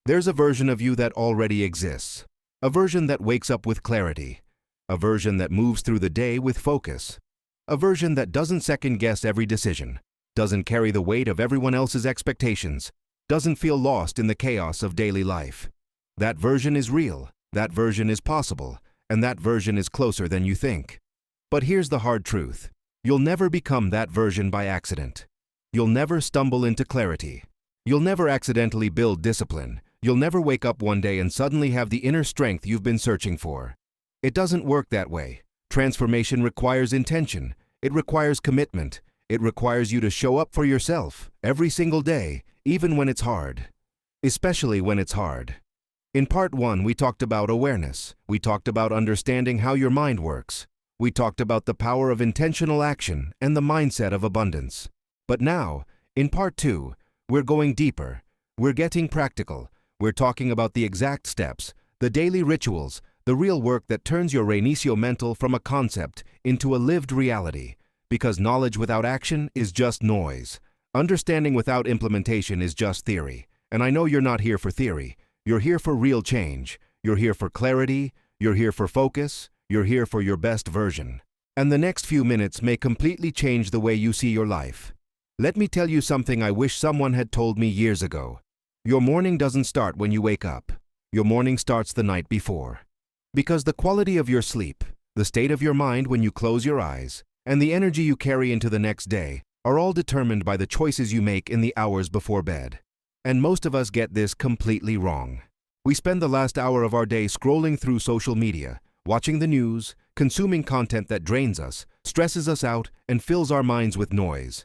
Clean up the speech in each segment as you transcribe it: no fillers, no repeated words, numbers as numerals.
There's a version of you that already exists. A version that wakes up with clarity. A version that moves through the day with focus. A version that doesn't second-guess every decision, doesn't carry the weight of everyone else's expectations, doesn't feel lost in the chaos of daily life. That version is real, that version is possible, and that version is closer than you think. But here's the hard truth. You'll never become that version by accident. You'll never stumble into clarity. You'll never accidentally build discipline. You'll never wake up one day and suddenly have the inner strength you've been searching for. It doesn't work that way. Transformation requires intention. It requires commitment. It requires you to show up for yourself every single day, even when it's hard. Especially when it's hard. In part 1, we talked about awareness. We talked about understanding how your mind works. We talked about the power of intentional action and the mindset of abundance. But now, in part 2, we're going deeper. We're getting practical. We're talking about the exact steps, the daily rituals, the real work that turns your reinicio mental from a concept into a lived reality. Because knowledge without action is just noise. Understanding without implementation is just theory. And I know you're not here for theory. You're here for real change. You're here for clarity. You're here for focus. You're here for your best version. And the next few minutes may completely change the way you see your life. Let me tell you something I wish someone had told me years ago. Your morning doesn't start when you wake up. Your morning starts the night before. Because the quality of your sleep, the state of your mind when you close your eyes, and the energy you carry into the next day are all determined by the choices you make in the hours before bed. And most of us get this completely wrong. We spend the last hour of our day scrolling through social media, watching the news, consuming content that drains us, stresses us out, and fills our minds with noise.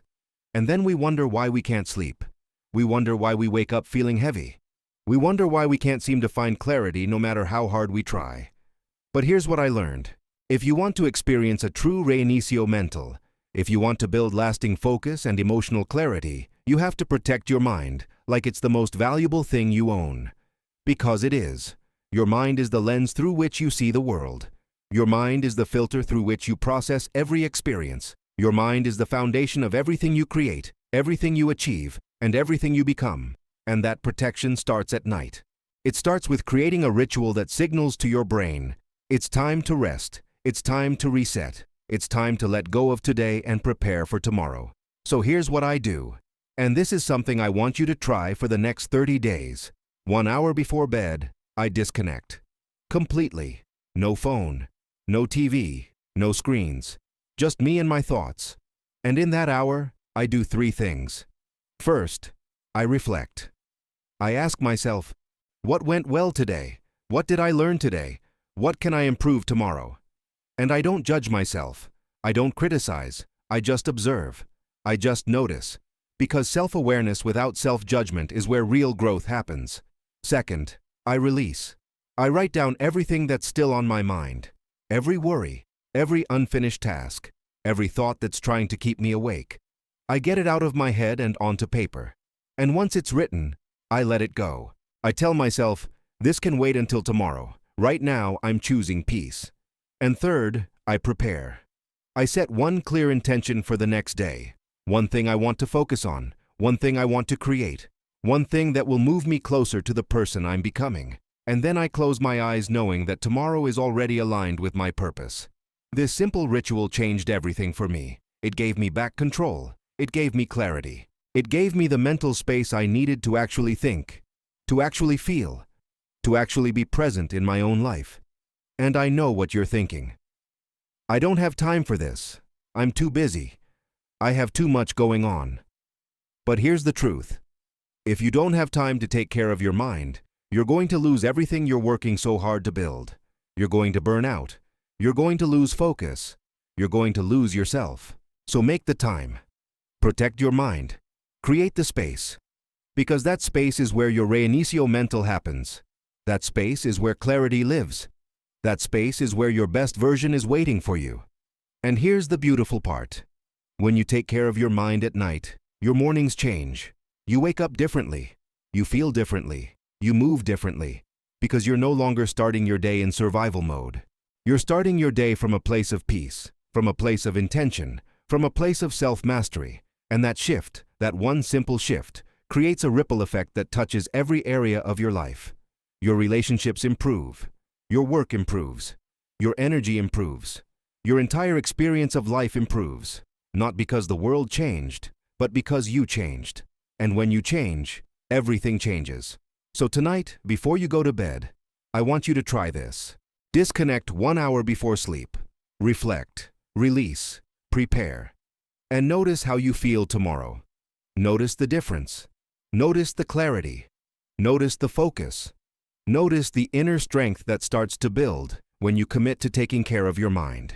And then we wonder why we can't sleep. We wonder why we wake up feeling heavy. We wonder why we can't seem to find clarity no matter how hard we try. But here's what I learned. If you want to experience a true reinicio mental, if you want to build lasting focus and emotional clarity, you have to protect your mind like it's the most valuable thing you own. Because it is. Your mind is the lens through which you see the world. Your mind is the filter through which you process every experience. Your mind is the foundation of everything you create, everything you achieve, and everything you become. And that protection starts at night. It starts with creating a ritual that signals to your brain, it's time to rest, it's time to reset, it's time to let go of today and prepare for tomorrow. So here's what I do. And this is something I want you to try for the next 30 days. 1 hour before bed, I disconnect. Completely. No phone, no TV, no screens. Just me and my thoughts. And in that hour, I do 3 things. First, I reflect. I ask myself, what went well today? What did I learn today? What can I improve tomorrow? And I don't judge myself. I don't criticize. I just observe. I just notice. Because self-awareness without self-judgment is where real growth happens. Second, I release. I write down everything that's still on my mind. Every worry, every unfinished task, every thought that's trying to keep me awake. I get it out of my head and onto paper. And once it's written, I let it go. I tell myself, this can wait until tomorrow. Right now, I'm choosing peace. And third, I prepare. I set one clear intention for the next day. One thing I want to focus on. One thing I want to create. One thing that will move me closer to the person I'm becoming. And then I close my eyes knowing that tomorrow is already aligned with my purpose. This simple ritual changed everything for me. It gave me back control. It gave me clarity. It gave me the mental space I needed to actually think, to actually feel, to actually be present in my own life. And I know what you're thinking. I don't have time for this. I'm too busy. I have too much going on. But here's the truth. If you don't have time to take care of your mind, you're going to lose everything you're working so hard to build. You're going to burn out. You're going to lose focus. You're going to lose yourself. So make the time. Protect your mind. Create the space. Because that space is where your reinicio mental happens. That space is where clarity lives. That space is where your best version is waiting for you. And here's the beautiful part. When you take care of your mind at night, your mornings change. You wake up differently. You feel differently. You move differently. Because you're no longer starting your day in survival mode. You're starting your day from a place of peace, from a place of intention, from a place of self-mastery. And that shift, that one simple shift, creates a ripple effect that touches every area of your life. Your relationships improve. Your work improves. Your energy improves. Your entire experience of life improves. Not because the world changed, but because you changed. And when you change, everything changes. So tonight, before you go to bed, I want you to try this. Disconnect 1 hour before sleep. Reflect, release, prepare. And notice how you feel tomorrow. Notice the difference. Notice the clarity. Notice the focus. Notice the inner strength that starts to build when you commit to taking care of your mind.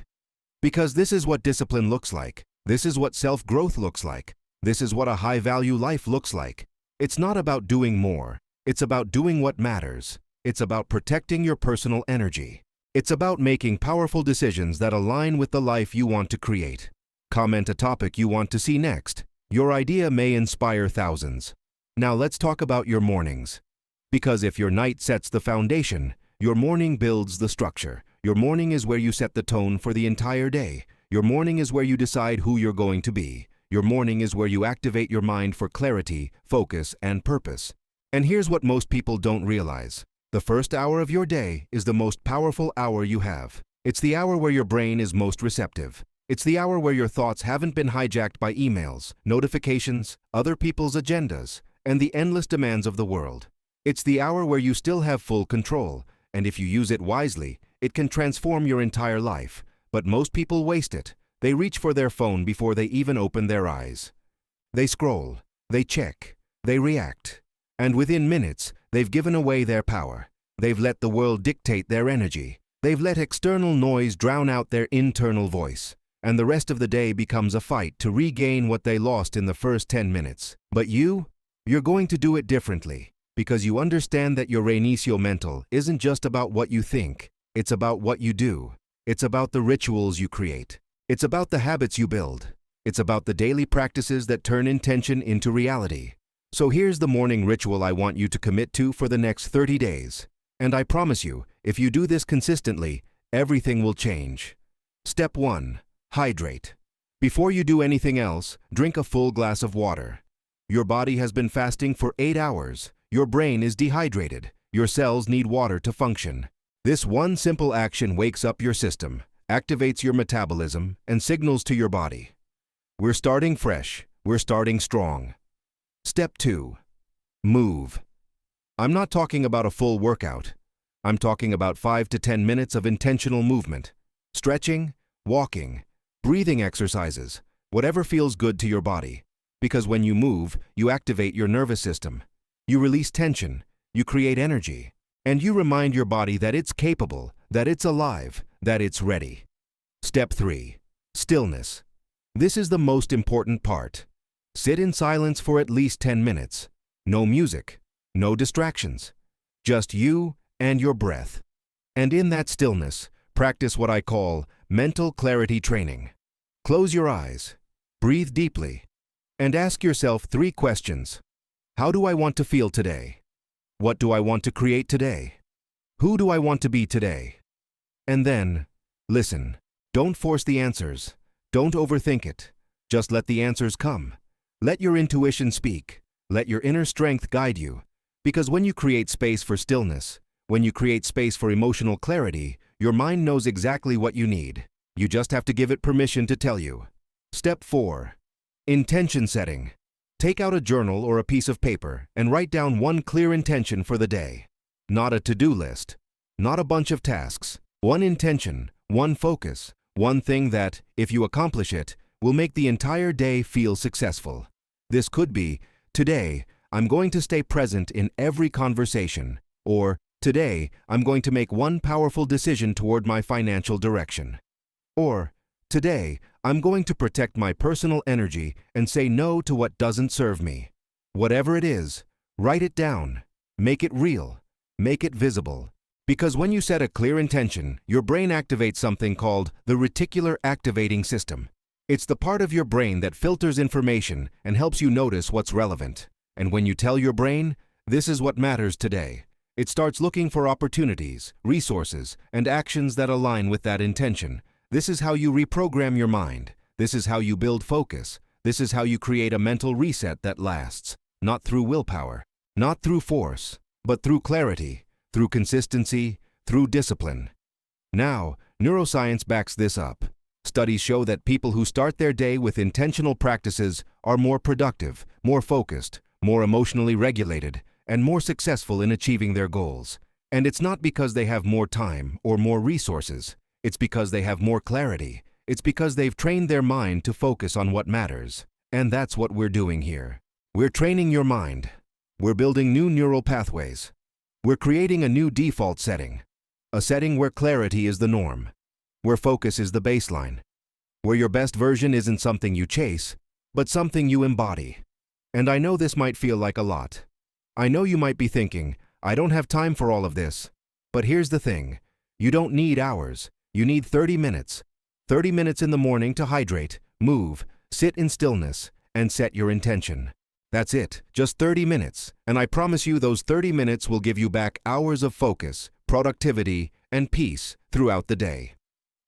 Because this is what discipline looks like. This is what self-growth looks like. This is what a high-value life looks like. It's not about doing more. It's about doing what matters. It's about protecting your personal energy. It's about making powerful decisions that align with the life you want to create. Comment a topic you want to see next. Your idea may inspire thousands. Now let's talk about your mornings. Because if your night sets the foundation, your morning builds the structure. Your morning is where you set the tone for the entire day. Your morning is where you decide who you're going to be. Your morning is where you activate your mind for clarity, focus, and purpose. And here's what most people don't realize. The first hour of your day is the most powerful hour you have. It's the hour where your brain is most receptive. It's the hour where your thoughts haven't been hijacked by emails, notifications, other people's agendas, and the endless demands of the world. It's the hour where you still have full control, and if you use it wisely, it can transform your entire life. But most people waste it. They reach for their phone before they even open their eyes. They scroll, they check, they react. And within minutes, they've given away their power. They've let the world dictate their energy. They've let external noise drown out their internal voice. And the rest of the day becomes a fight to regain what they lost in the first 10 minutes. But you're going to do it differently. Because you understand that your reinicio mental isn't just about what you think. It's about what you do. It's about the rituals you create. It's about the habits you build. It's about the daily practices that turn intention into reality. So here's the morning ritual I want you to commit to for the next 30 days. And I promise you, if you do this consistently, everything will change. Step 1. Hydrate. Before you do anything else, drink a full glass of water. Your body has been fasting for 8 hours. Your brain is dehydrated. Your cells need water to function. This one simple action wakes up your system, activates your metabolism, and signals to your body. We're starting fresh. We're starting strong. Step 2. Move. I'm not talking about a full workout. I'm talking about 5 to 10 minutes of intentional movement. Stretching, walking, breathing exercises, whatever feels good to your body. Because when you move, you activate your nervous system. You release tension, you create energy, and you remind your body that it's capable, that it's alive, that it's ready. Step 3. Stillness. This is the most important part. Sit in silence for at least 10 minutes. No music, no distractions. Just you and your breath. And in that stillness, practice what I call mental clarity training. Close your eyes, breathe deeply, and ask yourself 3 questions. How do I want to feel today? What do I want to create today? Who do I want to be today? And then, listen. Don't force the answers. Don't overthink it. Just let the answers come. Let your intuition speak. Let your inner strength guide you. Because when you create space for stillness, when you create space for emotional clarity, your mind knows exactly what you need. You just have to give it permission to tell you. Step 4. Intention setting. Take out a journal or a piece of paper and write down one clear intention for the day. Not a to-do list, not a bunch of tasks. One intention, one focus, one thing that, if you accomplish it, will make the entire day feel successful. This could be, today, I'm going to stay present in every conversation, or today, I'm going to make one powerful decision toward my financial direction. Or, today, I'm going to protect my personal energy and say no to what doesn't serve me. Whatever it is, write it down. Make it real. Make it visible. Because when you set a clear intention, your brain activates something called the reticular activating system. It's the part of your brain that filters information and helps you notice what's relevant. And when you tell your brain, this is what matters today, it starts looking for opportunities, resources, and actions that align with that intention. This is how you reprogram your mind. This is how you build focus. This is how you create a mental reset that lasts. not through willpower, not through force, but through clarity, through consistency, through discipline. Now, neuroscience backs this up. Studies show that people who start their day with intentional practices are more productive, more focused, more emotionally regulated, and more successful in achieving their goals. And it's not because they have more time or more resources. It's because they have more clarity. It's because they've trained their mind to focus on what matters. And that's what we're doing here. We're training your mind. We're building new neural pathways. We're creating a new default setting. A setting where clarity is the norm, where focus is the baseline, where your best version isn't something you chase, but something you embody. And I know this might feel like a lot. I know you might be thinking, I don't have time for all of this. But here's the thing. You don't need hours. You need 30 minutes. 30 minutes in the morning to hydrate, move, sit in stillness, and set your intention. That's it, just 30 minutes. And I promise you those 30 minutes will give you back hours of focus, productivity, and peace throughout the day.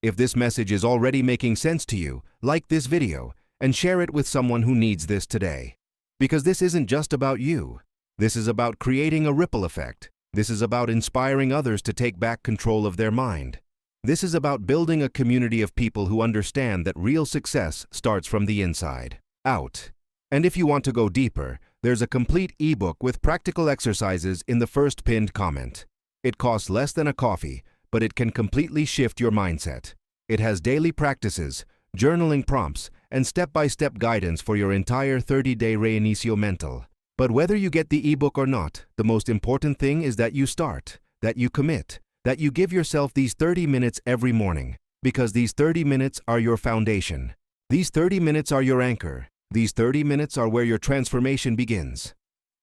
If this message is already making sense to you, like this video and share it with someone who needs this today. Because this isn't just about you. This is about creating a ripple effect. This is about inspiring others to take back control of their mind. This is about building a community of people who understand that real success starts from the inside out. And if you want to go deeper, there's a complete ebook with practical exercises in the first pinned comment. It costs less than a coffee, but it can completely shift your mindset. It has daily practices, journaling prompts, and step-by-step guidance for your entire 30-day reinicio mental. But whether you get the ebook or not, the most important thing is that you start, that you commit, that you give yourself these 30 minutes every morning, because these 30 minutes are your foundation. These 30 minutes are your anchor. These 30 minutes are where your transformation begins.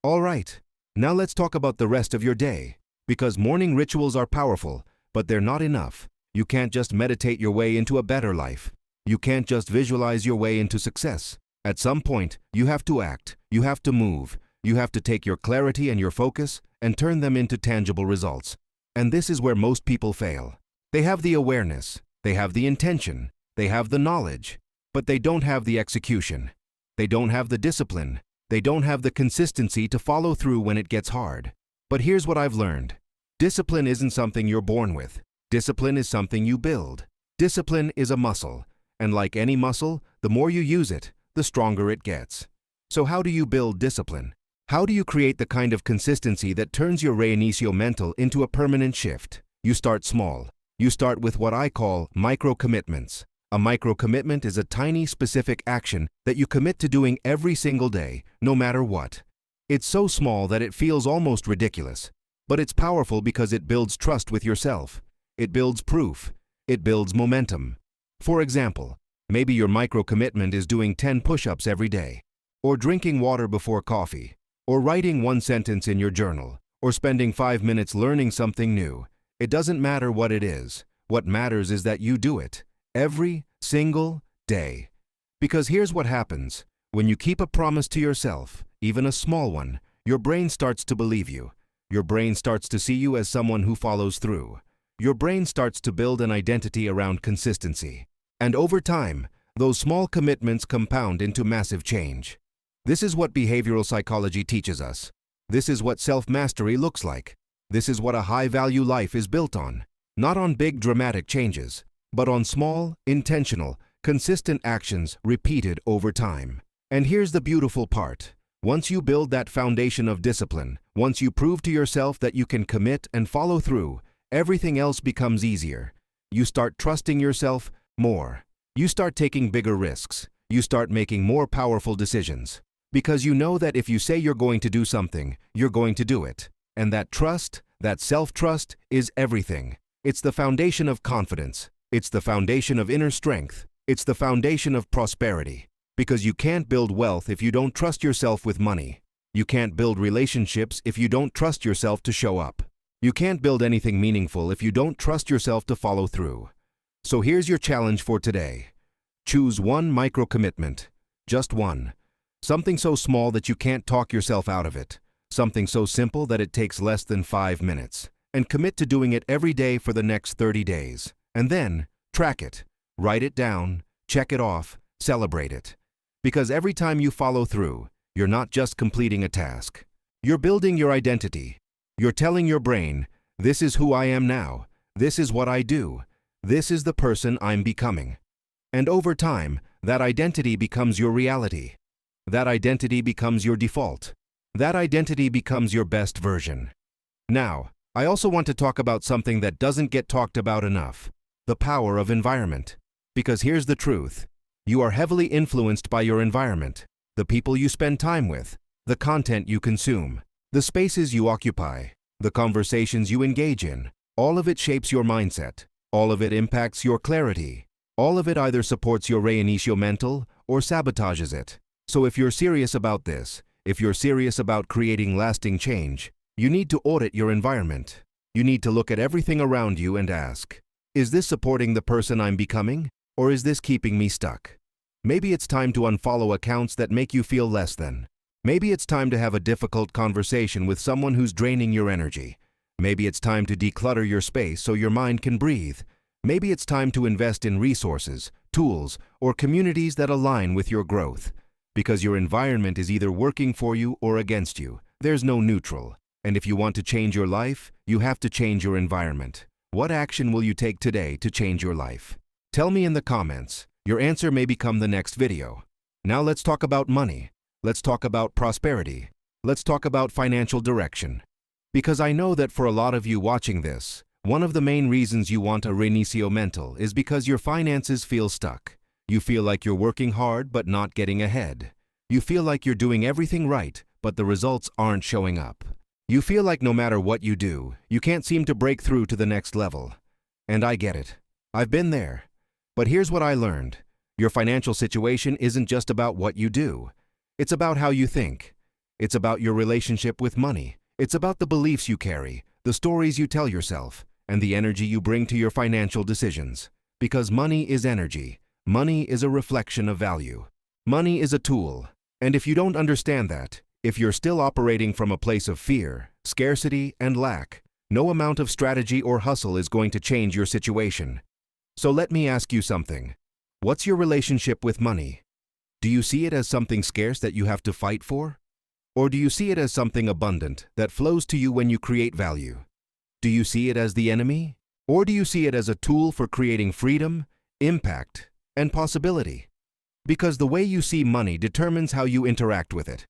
All right, now let's talk about the rest of your day. Because morning rituals are powerful, but they're not enough. You can't just meditate your way into a better life. You can't just visualize your way into success. At some point, you have to act, you have to move, you have to take your clarity and your focus and turn them into tangible results. And this is where most people fail. They have the awareness, they have the intention, they have the knowledge, but they don't have the execution. They don't have the discipline. They don't have the consistency to follow through when it gets hard. But here's what I've learned. Discipline isn't something you're born with. Discipline is something you build. Discipline is a muscle, and like any muscle, the more you use it, the stronger it gets. So how do you build discipline? How do you create the kind of consistency that turns your reinicio mental into a permanent shift? You start small. You start with what I call micro-commitments. A micro-commitment is a tiny, specific action that you commit to doing every single day, no matter what. It's so small that it feels almost ridiculous. But it's powerful because it builds trust with yourself. It builds proof. It builds momentum. For example, maybe your micro-commitment is doing 10 push-ups every day, or drinking water before coffee, or writing one sentence in your journal, or spending 5 minutes learning something new. It doesn't matter what it is. What matters is that you do it every single day. Because here's what happens. When you keep a promise to yourself, even a small one, your brain starts to believe you. Your brain starts to see you as someone who follows through. Your brain starts to build an identity around consistency. And over time, those small commitments compound into massive change. This is what behavioral psychology teaches us. This is what self-mastery looks like. This is what a high-value life is built on. Not on big dramatic changes, but on small, intentional, consistent actions repeated over time. And here's the beautiful part. Once you build that foundation of discipline, once you prove to yourself that you can commit and follow through, everything else becomes easier. You start trusting yourself more. You start taking bigger risks. You start making more powerful decisions. Because you know that if you say you're going to do something, you're going to do it. And that trust, that self-trust, is everything. It's the foundation of confidence. It's the foundation of inner strength. It's the foundation of prosperity. Because you can't build wealth if you don't trust yourself with money. You can't build relationships if you don't trust yourself to show up. You can't build anything meaningful if you don't trust yourself to follow through. So here's your challenge for today. Choose one micro-commitment. Just one. Something so small that you can't talk yourself out of it. Something so simple that it takes less than 5 minutes. And commit to doing it every day for the next 30 days. And then, track it. Write it down. Check it off. Celebrate it. Because every time you follow through, You're not just completing a task. You're building your identity. You're telling your brain, this is who I am now. This is what I do. This is the person I'm becoming. And over time, that identity becomes your reality. That identity becomes your default. That identity becomes your best version. Now, I also want to talk about something that doesn't get talked about enough: the power of environment. Because here's the truth. You are heavily influenced by your environment, the people you spend time with, the content you consume, the spaces you occupy, the conversations you engage in. All of it shapes your mindset. All of it impacts your clarity. All of it either supports your reinicio mental or sabotages it. So if you're serious about this, if you're serious about creating lasting change, you need to audit your environment. You need to look at everything around you and ask, is this supporting the person I'm becoming, or is this keeping me stuck? Maybe it's time to unfollow accounts that make you feel less than. Maybe it's time to have a difficult conversation with someone who's draining your energy. Maybe it's time to declutter your space so your mind can breathe. Maybe it's time to invest in resources, tools, or communities that align with your growth. Because your environment is either working for you or against you. There's no neutral. And if you want to change your life, you have to change your environment. What action will you take today to change your life? Tell me in the comments. Your answer may become the next video. Now let's talk about money. Let's talk about prosperity. Let's talk about financial direction. Because I know that for a lot of you watching this, one of the main reasons you want a reinicio mental is because your finances feel stuck. You feel like you're working hard but not getting ahead. You feel like you're doing everything right, but the results aren't showing up. You feel like no matter what you do, you can't seem to break through to the next level. And I get it. I've been there. But here's what I learned. Your financial situation isn't just about what you do. It's about how you think. It's about your relationship with money. It's about the beliefs you carry, the stories you tell yourself, and the energy you bring to your financial decisions. Because money is energy. Money is a reflection of value. Money is a tool. And if you don't understand that, if you're still operating from a place of fear, scarcity, and lack, no amount of strategy or hustle is going to change your situation. So let me ask you something. What's your relationship with money? Do you see it as something scarce that you have to fight for? Or do you see it as something abundant that flows to you when you create value? Do you see it as the enemy? Or do you see it as a tool for creating freedom, impact, and possibility? Because the way you see money determines how you interact with it.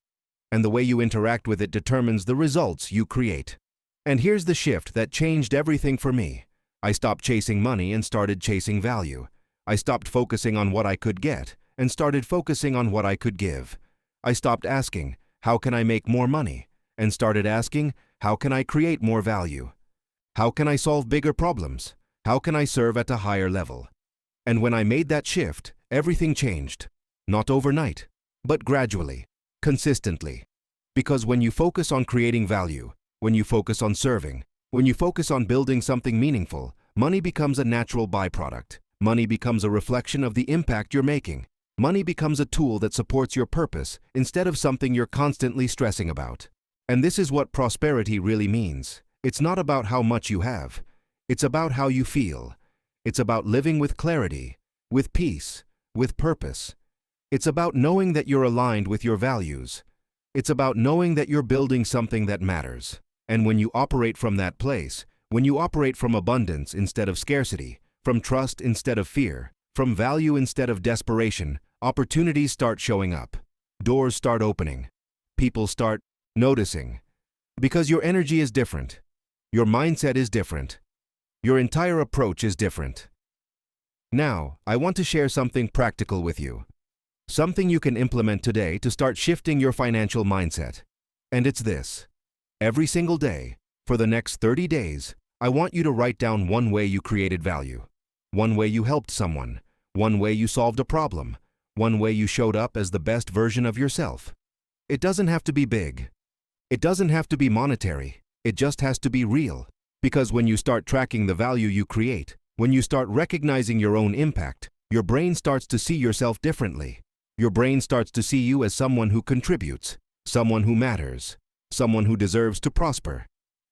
And the way you interact with it determines the results you create. And here's the shift that changed everything for me. I stopped chasing money and started chasing value. I stopped focusing on what I could get and started focusing on what I could give. I stopped asking, how can I make more money? And started asking, how can I create more value? How can I solve bigger problems? How can I serve at a higher level? And when I made that shift, everything changed. Not overnight, but gradually, consistently. Because when you focus on creating value, when you focus on serving, when you focus on building something meaningful, money becomes a natural byproduct. Money becomes a reflection of the impact you're making. Money becomes a tool that supports your purpose instead of something you're constantly stressing about. And this is what prosperity really means. It's not about how much you have. It's about how you feel. It's about living with clarity, with peace, with purpose. It's about knowing that you're aligned with your values. It's about knowing that you're building something that matters. And when you operate from that place, when you operate from abundance instead of scarcity, from trust instead of fear, from value instead of desperation, opportunities start showing up. Doors start opening. People start noticing. Because your energy is different. Your mindset is different. Your entire approach is different. Now, I want to share something practical with you. Something you can implement today to start shifting your financial mindset. And it's this. Every single day, for the next 30 days, I want you to write down one way you created value. One way you helped someone. One way you solved a problem. One way you showed up as the best version of yourself. It doesn't have to be big. It doesn't have to be monetary. It just has to be real. Because when you start tracking the value you create, when you start recognizing your own impact, your brain starts to see yourself differently. Your brain starts to see you as someone who contributes, someone who matters, someone who deserves to prosper.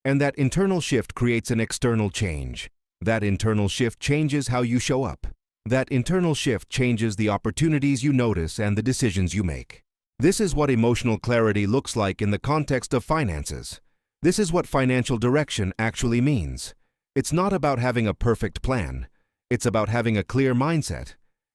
And that internal shift creates an external change. That internal shift changes how you show up. That internal shift changes the opportunities you notice and the decisions you make. This is what emotional clarity looks like in the context of finances. This is what financial direction actually means. It's not about having a perfect plan. It's about having a clear mindset.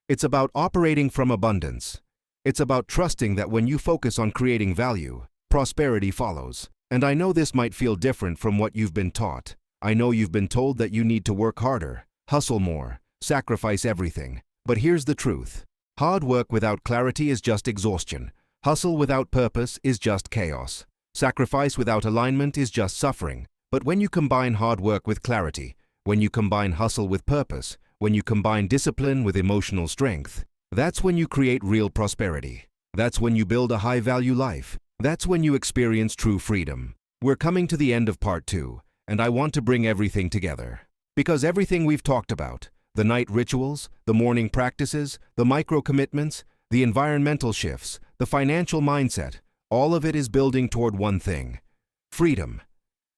It's about operating from abundance. It's about trusting that when you focus on creating value, prosperity follows. And I know this might feel different from what you've been taught. I know you've been told that you need to work harder, hustle more, sacrifice everything. But here's the truth. Hard work without clarity is just exhaustion. Hustle without purpose is just chaos. Sacrifice without alignment is just suffering. But when you combine hard work with clarity, when you combine hustle with purpose, when you combine discipline with emotional strength, that's when you create real prosperity. That's when you build a high-value life. That's when you experience true freedom. We're coming to the end of part 2, and I want to bring everything together. Because everything we've talked about, the night rituals, the morning practices, the micro-commitments, the environmental shifts, the financial mindset, all of it is building toward one thing: freedom.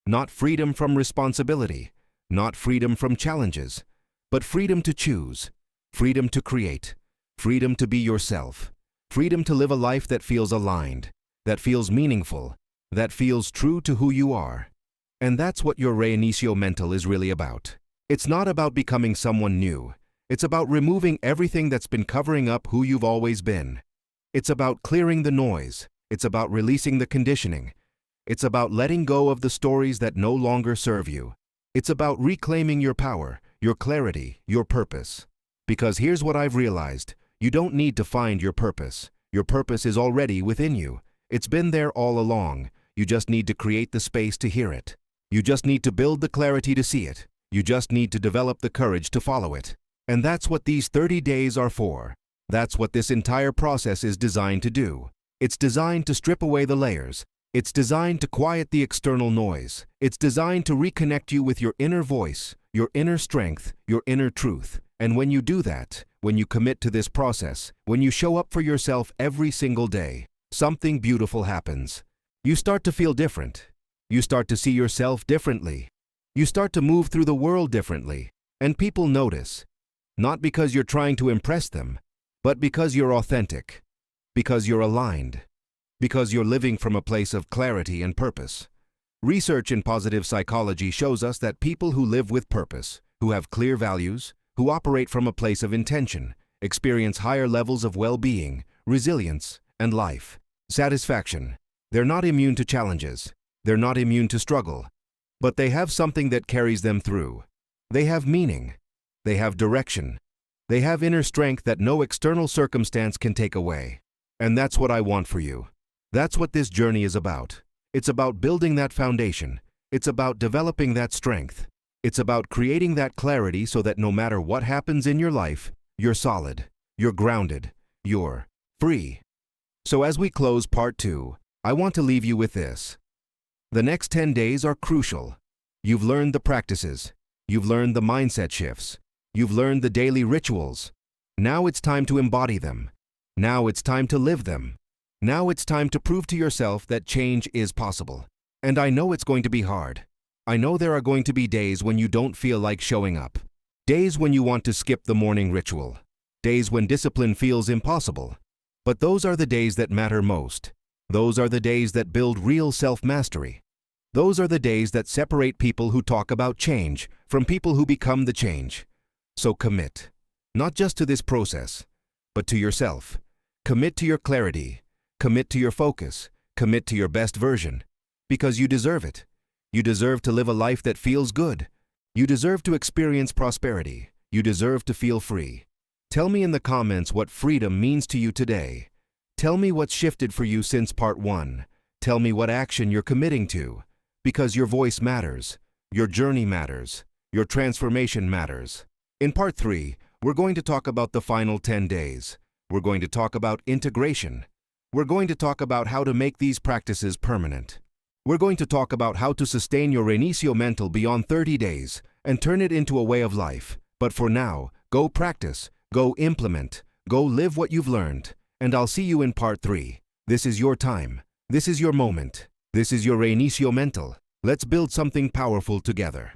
Not freedom from responsibility, not freedom from challenges, but freedom to choose, freedom to create, freedom to be yourself, freedom to live a life that feels aligned, that feels meaningful, that feels true to who you are. And that's what your reinicio mental is really about. It's not about becoming someone new. It's about removing everything that's been covering up who you've always been. It's about clearing the noise. It's about releasing the conditioning. It's about letting go of the stories that no longer serve you. It's about reclaiming your power, your clarity, your purpose. Because here's what I've realized. You don't need to find your purpose. Your purpose is already within you. It's been there all along. You just need to create the space to hear it. You just need to build the clarity to see it. You just need to develop the courage to follow it. And that's what these 30 days are for. That's what this entire process is designed to do. It's designed to strip away the layers. It's designed to quiet the external noise. It's designed to reconnect you with your inner voice, your inner strength, your inner truth. And when you do that, when you commit to this process, when you show up for yourself every single day, something beautiful happens. You start to feel different. You start to see yourself differently. You start to move through the world differently. And people notice. Not because you're trying to impress them, but because you're authentic, because you're aligned, because you're living from a place of clarity and purpose. Research in positive psychology shows us that people who live with purpose, who have clear values, who operate from a place of intention, experience higher levels of well-being, resilience, and life satisfaction. They're not immune to challenges. They're not immune to struggle. But they have something that carries them through. They have meaning. They have direction. They have inner strength that no external circumstance can take away. And that's what I want for you. That's what this journey is about. It's about building that foundation. It's about developing that strength. It's about creating that clarity so that no matter what happens in your life, you're solid, you're grounded, you're free. So as we close part 2, I want to leave you with this. The next 10 days are crucial. You've learned the practices. You've learned the mindset shifts. You've learned the daily rituals. Now it's time to embody them. Now it's time to live them. Now it's time to prove to yourself that change is possible. And I know it's going to be hard. I know there are going to be days when you don't feel like showing up. Days when you want to skip the morning ritual. Days when discipline feels impossible. But those are the days that matter most. Those are the days that build real self-mastery. Those are the days that separate people who talk about change from people who become the change. So commit, not just to this process, but to yourself. Commit to your clarity. Commit to your focus. Commit to your best version. Because you deserve it. You deserve to live a life that feels good. You deserve to experience prosperity. You deserve to feel free. Tell me in the comments what freedom means to you today. Tell me what's shifted for you since part 1. Tell me what action you're committing to. Because your voice matters. Your journey matters. Your transformation matters. In part 3, we're going to talk about the final 10 days. We're going to talk about integration. We're going to talk about how to make these practices permanent. We're going to talk about how to sustain your reinicio mental beyond 30 days and turn it into a way of life. But for now, go practice, go implement, go live what you've learned. And I'll see you in part 3. This is your time. This is your moment. This is your reinicio mental. Let's build something powerful together.